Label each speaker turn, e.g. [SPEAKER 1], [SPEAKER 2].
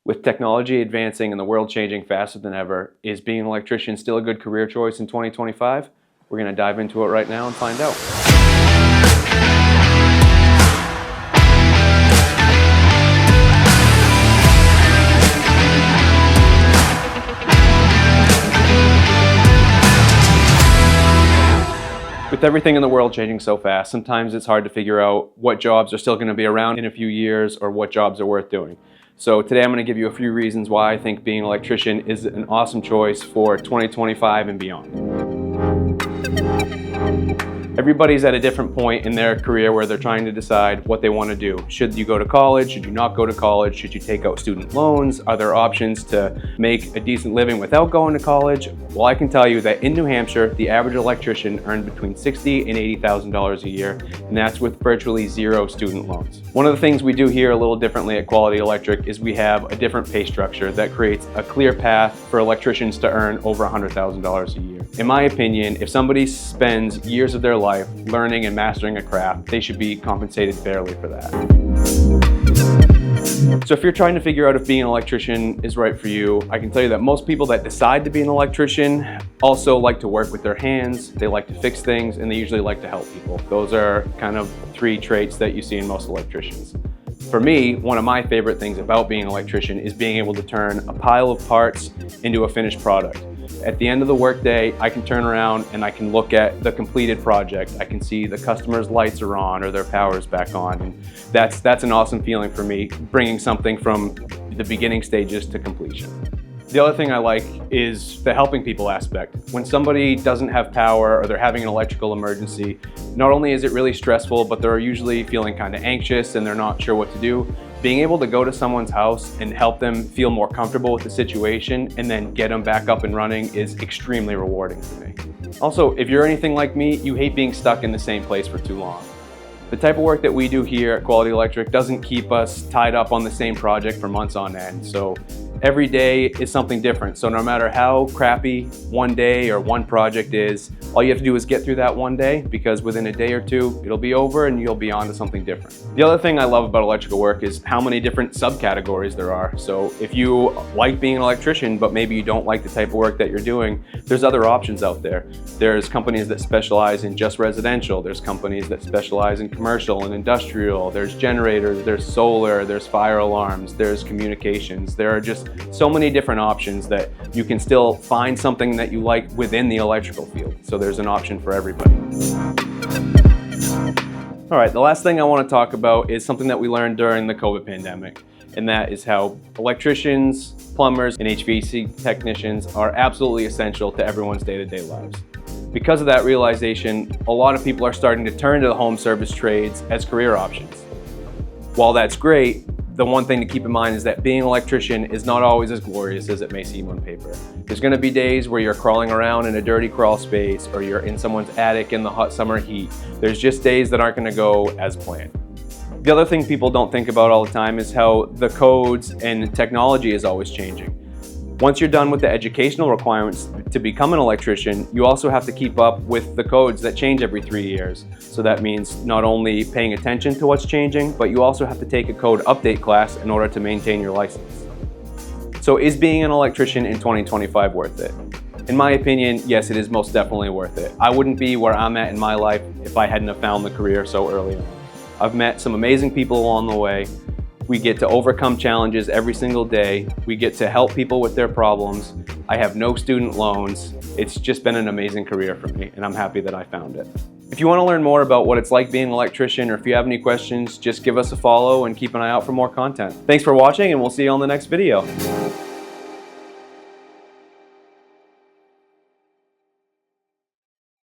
[SPEAKER 1] With technology advancing and the world changing faster than ever, is being an electrician still a good career choice in 2025? We're going to dive into it right now and find out. With everything in the world changing so fast, sometimes it's hard to figure out what jobs are still going to be around in a few years or what jobs are worth doing. So today I'm going to give you a few reasons why I think being an electrician is an awesome choice for 2025 and beyond. Everybody's at a different point in their career where they're trying to decide what they want to do. Should you go to college? Should you not go to college? Should you take out student loans? Are there options to make a decent living without going to college? Well, I can tell you that in New Hampshire, the average electrician earned between $60,000 and $80,000 a year, and that's with virtually zero student loans. One of the things we do here a little differently at Quality Electric is we have a different pay structure that creates a clear path for electricians to earn over $100,000 a year. In my opinion, if somebody spends years of their life learning and mastering a craft, they should be compensated fairly for that. So if you're trying to figure out if being an electrician is right for you, I can tell you that most people that decide to be an electrician also like to work with their hands, they like to fix things, and they usually like to help people. Those are kind of three traits that you see in most electricians. For me, one of my favorite things about being an electrician is being able to turn a pile of parts into a finished product. At the end of the workday, I can turn around and I can look at the completed project. I can see the customer's lights are on or their power is back on. And that's an awesome feeling for me, bringing something from the beginning stages to completion. The other thing I like is the helping people aspect. When somebody doesn't have power or they're having an electrical emergency, not only is it really stressful, but they're usually feeling kind of anxious and they're not sure what to do. Being able to go to someone's house and help them feel more comfortable with the situation and then get them back up and running is extremely rewarding for me. Also, if you're anything like me, you hate being stuck in the same place for too long. The type of work that we do here at Quality Electric doesn't keep us tied up on the same project for months on end. So every day is something different. So no matter how crappy one day or one project is, all you have to do is get through that one day, because within a day or two, it'll be over and you'll be on to something different. The other thing I love about electrical work is how many different subcategories there are. So if you like being an electrician, but maybe you don't like the type of work that you're doing, there's other options out there. There's companies that specialize in just residential. There's companies that specialize in commercial and industrial. There's generators, there's solar, there's fire alarms, there's communications. There are just so many different options that you can still find something that you like within the electrical field. So there's an option for everybody. All right, the last thing I want to talk about is something that we learned during the COVID pandemic, and that is how electricians, plumbers, and HVAC technicians are absolutely essential to everyone's day-to-day lives. Because of that realization, a lot of people are starting to turn to the home service trades as career options. While that's great, the one thing to keep in mind is that being an electrician is not always as glorious as it may seem on paper. There's going to be days where you're crawling around in a dirty crawl space, or you're in someone's attic in the hot summer heat. There's just days that aren't going to go as planned. The other thing people don't think about all the time is how the codes and technology is always changing. Once you're done with the educational requirements to become an electrician, you also have to keep up with the codes that change every 3 years. So that means not only paying attention to what's changing, but you also have to take a code update class in order to maintain your license. So is being an electrician in 2025 worth it? In my opinion, yes, it is most definitely worth it. I wouldn't be where I'm at in my life if I hadn't have found the career so early on. I've met some amazing people along the way. We get to overcome challenges every single day. We get to help people with their problems. I have no student loans. It's just been an amazing career for me, and I'm happy that I found it. If you want to learn more about what it's like being an electrician, or if you have any questions, just give us a follow and keep an eye out for more content. Thanks for watching, and we'll see you on the next video.